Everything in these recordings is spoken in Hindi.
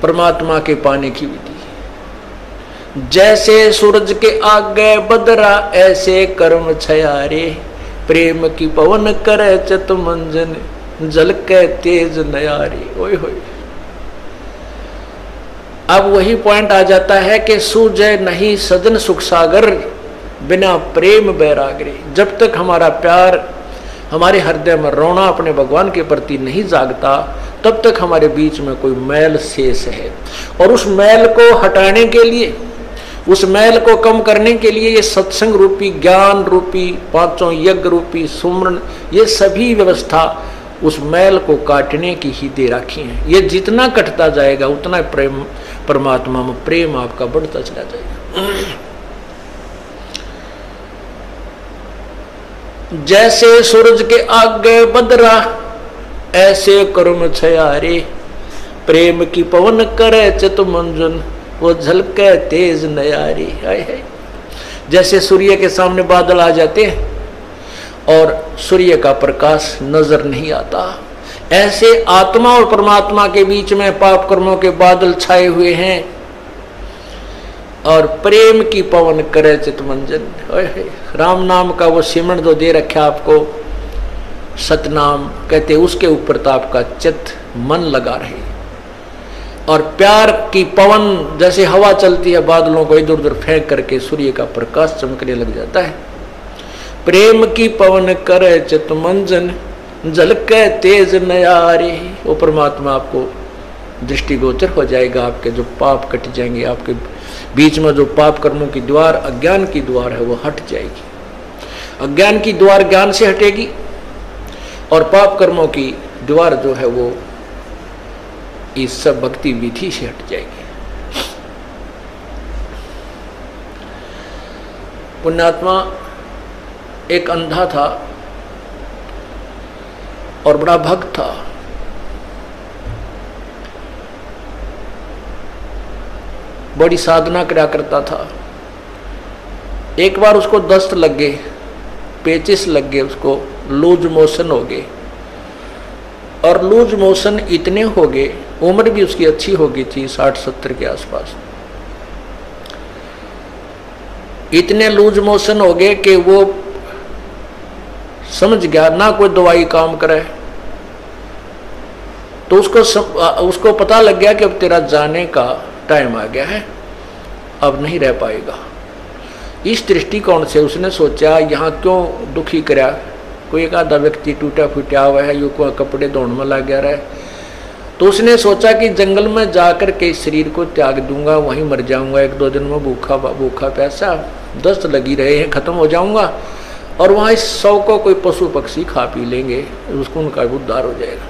परमात्मा के पाने की विधि। जैसे सूरज के आगे बदरा ऐसे कर्म छयारे, प्रेम की पवन करे चित मंजन जल के तेज नयारे। ओए होए, अब वही पॉइंट आ जाता है कि सूझे नहीं सजन सुख सागर बिना प्रेम बैरागरे। जब तक हमारा प्यार हमारे हृदय में रोना अपने भगवान के प्रति नहीं जागता, तब तक हमारे बीच में कोई मैल शेष है। और उस मैल को हटाने के लिए, उस मैल को कम करने के लिए ये सत्संग रूपी, ज्ञान रूपी, पांचों यज्ञ रूपी सुमरण, ये सभी व्यवस्था उस मैल को काटने की ही दे रखी है। ये जितना कटता जाएगा उतना प्रेम, परमात्मा में प्रेम आपका बढ़ता चला जाएगा। जैसे सूरज के आगे बदरा ऐसे कर्म छयारे, प्रेम की पवन करे चित मंजन वो झलके तेज नयारी। है जैसे सूर्य के सामने बादल आ जाते हैं और सूर्य का प्रकाश नजर नहीं आता, ऐसे आत्मा और परमात्मा के बीच में पाप कर्मों के बादल छाए हुए हैं और प्रेम की पवन करे चित मंजन। राम नाम का वो सिमरण जो दे रखा आपको, सतनाम कहते, उसके ऊपर तो आपका चित मन लगा रहे। और प्यार की पवन जैसे हवा चलती है, बादलों को इधर उधर फेंक करके सूर्य का प्रकाश चमकने लग जाता है। प्रेम की पवन करे चित मंजन झलके तेज नयारे। वो परमात्मा आपको दृष्टिगोचर हो जाएगा, आपके जो पाप कट जाएंगे, आपके बीच में जो पाप कर्मों की द्वार, अज्ञान की द्वार है वो हट जाएगी। अज्ञान की द्वार ज्ञान से हटेगी और पाप कर्मों की द्वार जो है वो इस सब भक्ति विधि से हट जाएगी। पुण्यात्मा एक अंधा था और बड़ा भक्त था। बड़ी साधना करा करता था। एक बार उसको दस्त लग गए, पेचिस लग गए, उसको लूज मोशन हो गए। और लूज मोशन इतने हो गए, उम्र भी उसकी अच्छी हो गई थी, 60-70 के आसपास। इतने लूज मोशन हो गए कि वो समझ गया ना कोई दवाई काम करे। तो उसको पता लग गया कि अब तेरा जाने का टाइम आ गया है, अब नहीं रह पाएगा। इस दृष्टिकोण से उसने सोचा यहाँ क्यों दुखी करा, कोई एक आधा व्यक्ति टूटा फूटा हुआ है, यो को कपड़े धोने में लग गया है। तो उसने सोचा कि जंगल में जाकर के शरीर को त्याग दूंगा, वहीं मर जाऊंगा, 1-2 दिन में भूखा प्यासा, दस्त लगी रहे हैं, खत्म हो जाऊंगा और वहाँ इस 100 को कोई पशु पक्षी खा पी लेंगे, उसको उनका उद्धार हो जाएगा।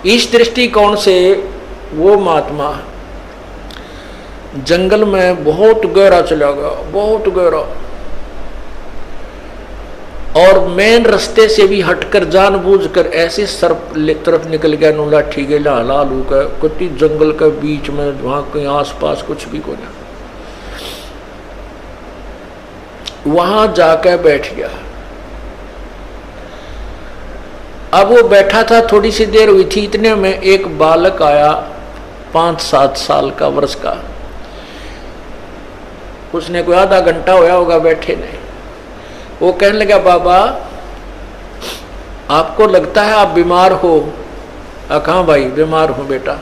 इस दृष्टिकोण से वो महात्मा जंगल में बहुत गहरा चला गया, बहुत गहरा, और मेन रास्ते से भी हटकर जानबूझकर ऐसे सर्प तरफ निकल गया, नो लाठी के लालू का कुत्ती जंगल के बीच में, वहां कहीं आसपास कुछ भी कोई, वहां जाकर बैठ गया। अब वो बैठा था, थोड़ी सी देर हुई थी, इतने में एक बालक आया 5-7 साल का, वर्ष का। उसने कोई आधा घंटा होया होगा बैठे ने। वो कहने लगा, बाबा आपको लगता है आप बीमार हो? कहाँ भाई, बीमार हूँ बेटा।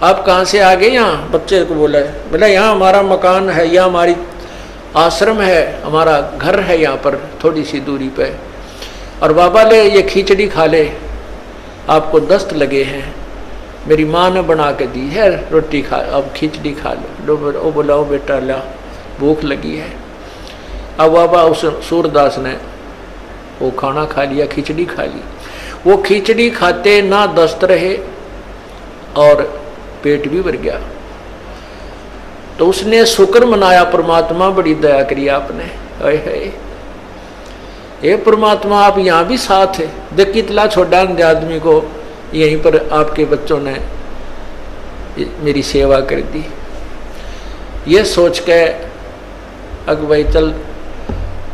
आप कहाँ से आ गए? यहाँ बच्चे को बोला, बोला यहाँ हमारा मकान है, यहाँ हमारी आश्रम है, हमारा घर है यहाँ पर थोड़ी सी दूरी पे। और बाबा ले ये खिचड़ी खा ले, आपको दस्त लगे हैं, मेरी माँ ने बना के दी है, रोटी खा, अब खिचड़ी खा लो। वो बोला, ओ बेटा ला, भूख लगी है। अब बाबा उस सूरदास ने वो खाना खा लिया, खिचड़ी खा ली। वो खिचड़ी खाते ना दस्त रहे और पेट भी भर गया। तो उसने शुक्र मनाया, परमात्मा बड़ी दया करी आपने, हे परमात्मा आप यहाँ भी साथ है, देख कितना छोटा आदमी को यहीं पर आपके बच्चों ने मेरी सेवा कर दी। ये सोच के अग भाई चल,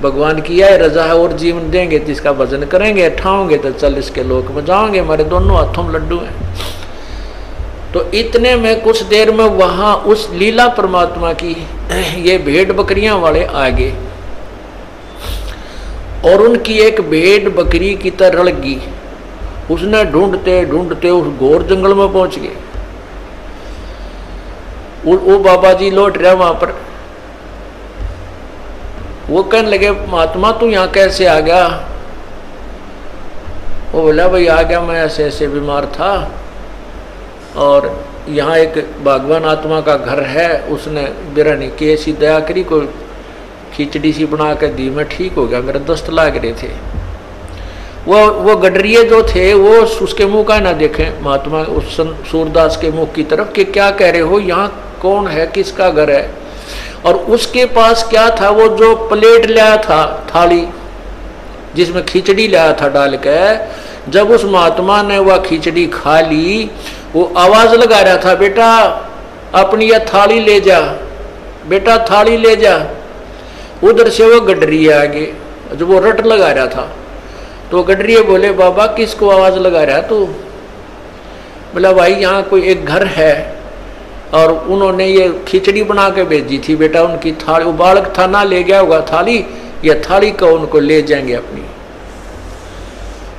भगवान की यह रजा है, और जीवन देंगे तो इसका भजन करेंगे, ठाओगे तो चल इसके लोक में जाओगे, हमारे दोनों हाथों में लड्डू हैं। तो इतने में कुछ देर में वहां उस लीला परमात्मा की ये भेड़ बकरियां वाले आ गए और उनकी एक भेड़ बकरी की तरह रल गई। उसने ढूंढते ढूंढते उस घोर जंगल में पहुंच गए। वो बाबा जी लौट रहे वहां पर। वो कहने लगे महात्मा तू यहाँ कैसे आ गया? वो बोला भाई आ गया, मैं ऐसे ऐसे बीमार था और यहाँ एक भगवान आत्मा का घर है, उसने बिरानी की ऐसी दया करी, कोई खिचड़ी सी बना कर दी, मैं ठीक हो गया, मेरे दस्त लाग रहे थे। वो गडरिये जो थे वो उसके मुंह का ना देखे महात्मा उस सूरदास के मुंह की तरफ कि क्या कह रहे हो, यहाँ कौन है, किसका घर है। और उसके पास क्या था, वो जो प्लेट लाया था, थाली जिसमें खिचड़ी लाया था डाल के, जब उस महात्मा ने वह खिचड़ी खा ली, वो आवाज लगा रहा था बेटा अपनी यह थाली ले जा, बेटा थाली ले जा। उधर से वो गडरिये आगे जो वो रट लगा रहा था, तो गडरिये बोले बाबा किसको आवाज लगा रहा तू? बोला भाई यहाँ कोई एक घर है और उन्होंने ये खिचड़ी बना के भेजी थी, बेटा उनकी थाली, वो बालक था ना ले गया होगा थाली, या थाली को उनको ले जाएंगे अपनी।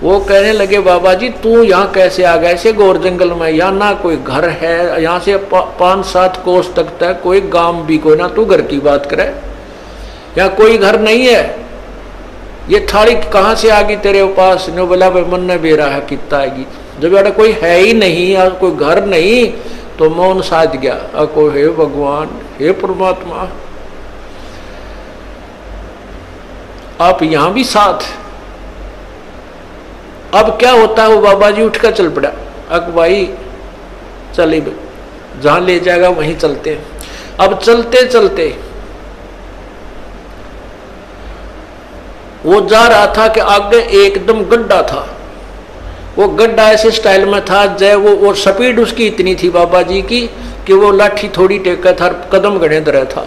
वो कहने लगे बाबा जी तू यहाँ कैसे आ गया ऐसे घोर जंगल में, यहाँ ना कोई घर है, यहाँ से 5-7 कोस तक तक कोई गांव भी कोई ना, तू घर की बात करे, यहाँ कोई घर नहीं है, ये थाली कहाँ से आ गई तेरे पास? ने बोला भाई मन ने बेरा है कितना आएगी, जब बेटा कोई है ही नहीं और कोई घर नहीं तो मौन साध गया। अको हे भगवान, हे परमात्मा आप यहां भी साथ। अब क्या होता है, वो बाबा जी उठकर चल पड़ा। अक भाई चले जहां ले जाएगा वहीं चलते हैं। अब चलते चलते वो जा रहा था कि आगे एकदम गड्ढा था, वो गड्ढा ऐसे स्टाइल में था जय वो स्पीड उसकी इतनी थी बाबा जी की कि वो लाठी थोड़ी टेका था, कदम गणे दर था।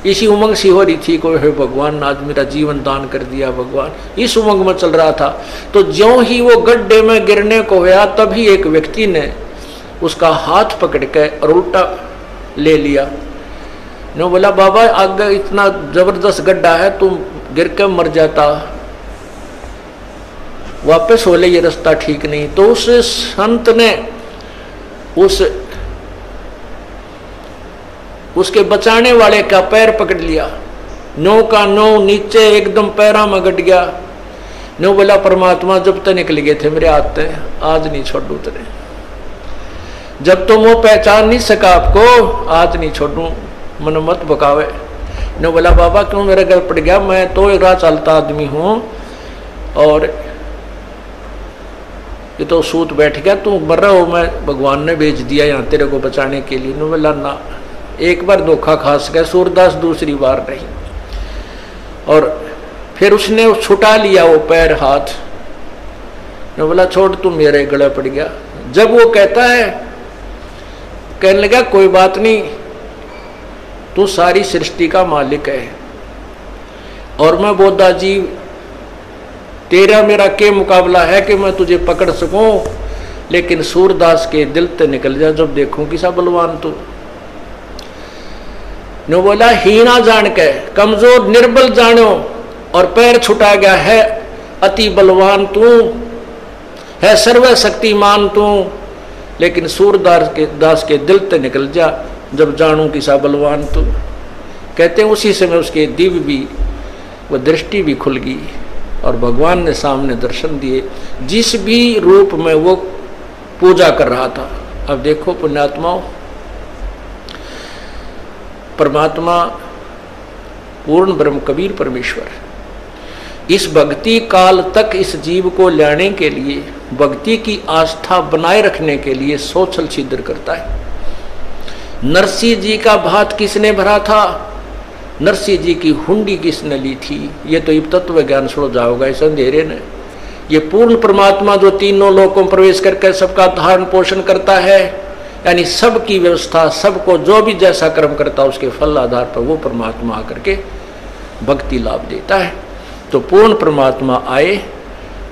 इसी उमंग सी हो रही थी, कोई हे भगवान आज मेरा जीवन दान कर दिया भगवान, इस उमंग में चल रहा था। तो ज्यों ही वो गड्ढे में गिरने को हुआ तभी एक व्यक्ति ने उसका हाथ पकड़ के और उल्टा ले लिया। ने बोला बाबा आगे इतना जबरदस्त गड्ढा है, तुम गिर के मर जाता, वापस हो ले, ये रास्ता ठीक नहीं। तो उस संत ने उसके बचाने वाले का पैर पकड़ लिया, नो का नो नीचे एकदम पैरा में गट गया। नो बोला परमात्मा जब तक निकल गए थे मेरे हाथ से, आज नहीं छोड़ू तेरे, जब तुम वो पहचान नहीं सका आपको आज नहीं छोड़ू, मन मत बकावे। नो बोला बाबा क्यों मेरे घर पड़ गया, मैं तो एक राह चलता आदमी हूं और ये तो सूत बैठ गया, तू मर रहा हो, मैं भगवान ने भेज दिया यहाँ तेरे को बचाने के लिए। नो बोला ना, एक बार धोखा खा सका सूरदास, दूसरी बार नहीं। और फिर उसने छुटा लिया वो पैर हाथ। नो बोला छोड़ तू मेरे गले पड़ गया। जब वो कहता है, कहने लगा कोई बात नहीं, तू सारी सृष्टि का मालिक है और मैं बोधा जी तेरा मेरा के मुकाबला है कि मैं तुझे पकड़ सकूं, लेकिन सूरदास के दिल ते निकल जा जब देखूं कि सा बलवान तू। नो बोला हीना जान के कमजोर निर्बल जानो और पैर छुटा गया है, अति बलवान तू है, सर्वशक्तिमान तू, लेकिन सूरदास के दिल ते निकल जा जब जानू कि सा बलवान तू। कहते हैं उसी समय उसके दिव्य भी वो दृष्टि भी खुल गई और भगवान ने सामने दर्शन दिए, जिस भी रूप में वो पूजा कर रहा था। अब देखो पुण्यात्माओं, परमात्मा पूर्ण ब्रह्म कबीर परमेश्वर इस भक्ति काल तक इस जीव को लाने के लिए, भक्ति की आस्था बनाए रखने के लिए सोचल छिद्र करता है। नरसिंह जी का भात किसने भरा था, नरसिंह जी की हुंडी किसने ली थी, ये तो तत्व ज्ञान सुनो जाओगा इस अंधेरे ने। ये पूर्ण परमात्मा जो तीनों लोकों में प्रवेश करके सबका धारण पोषण करता है, यानी सबकी व्यवस्था, सबको जो भी जैसा कर्म करता है उसके फल आधार पर वो परमात्मा आकर के भक्ति लाभ देता है। तो पूर्ण परमात्मा आए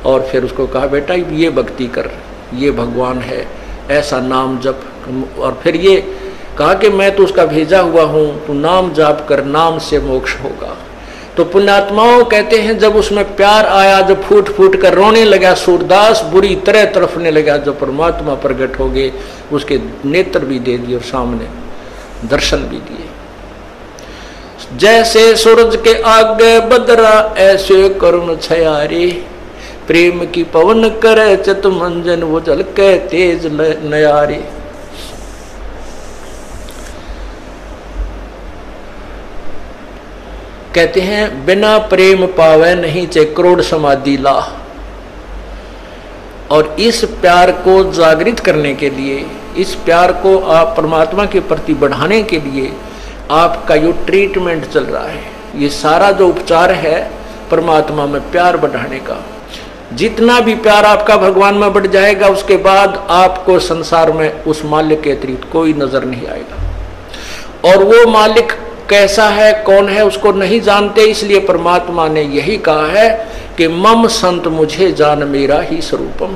और फिर उसको कहा बेटा ये भक्ति कर, ये भगवान है, ऐसा नाम जप, और फिर ये कहा कि मैं तो उसका भेजा हुआ हूं, तू नाम जाप कर, नाम से मोक्ष होगा। तो पुण्यात्माओं कहते हैं जब उसमें प्यार आया, जब फूट फूट कर रोने लगा सूरदास, बुरी तरह तड़फने लगा, जब परमात्मा प्रकट हो गए, उसके नेत्र भी दे दिए और सामने दर्शन भी दिए। जैसे सूरज के आगे बदरा ऐसे करुण छयारे, प्रेम की पवन करे चित मंजन वो झलके तेज नयारे। कहते हैं बिना प्रेम पावे नहीं चे करोड़ समाधि ला। और इस प्यार को जागृत करने के लिए, इस प्यार को आप परमात्मा के प्रति बढ़ाने के लिए आपका जो ट्रीटमेंट चल रहा है, ये सारा जो उपचार है परमात्मा में प्यार बढ़ाने का। जितना भी प्यार आपका भगवान में बढ़ जाएगा, उसके बाद आपको संसार में उस मालिक के अतिरिक्त कोई नजर नहीं आएगा। और वो मालिक कैसा है, कौन है, उसको नहीं जानते। इसलिए परमात्मा ने यही कहा है कि मम संत मुझे जान मेरा ही स्वरूपम।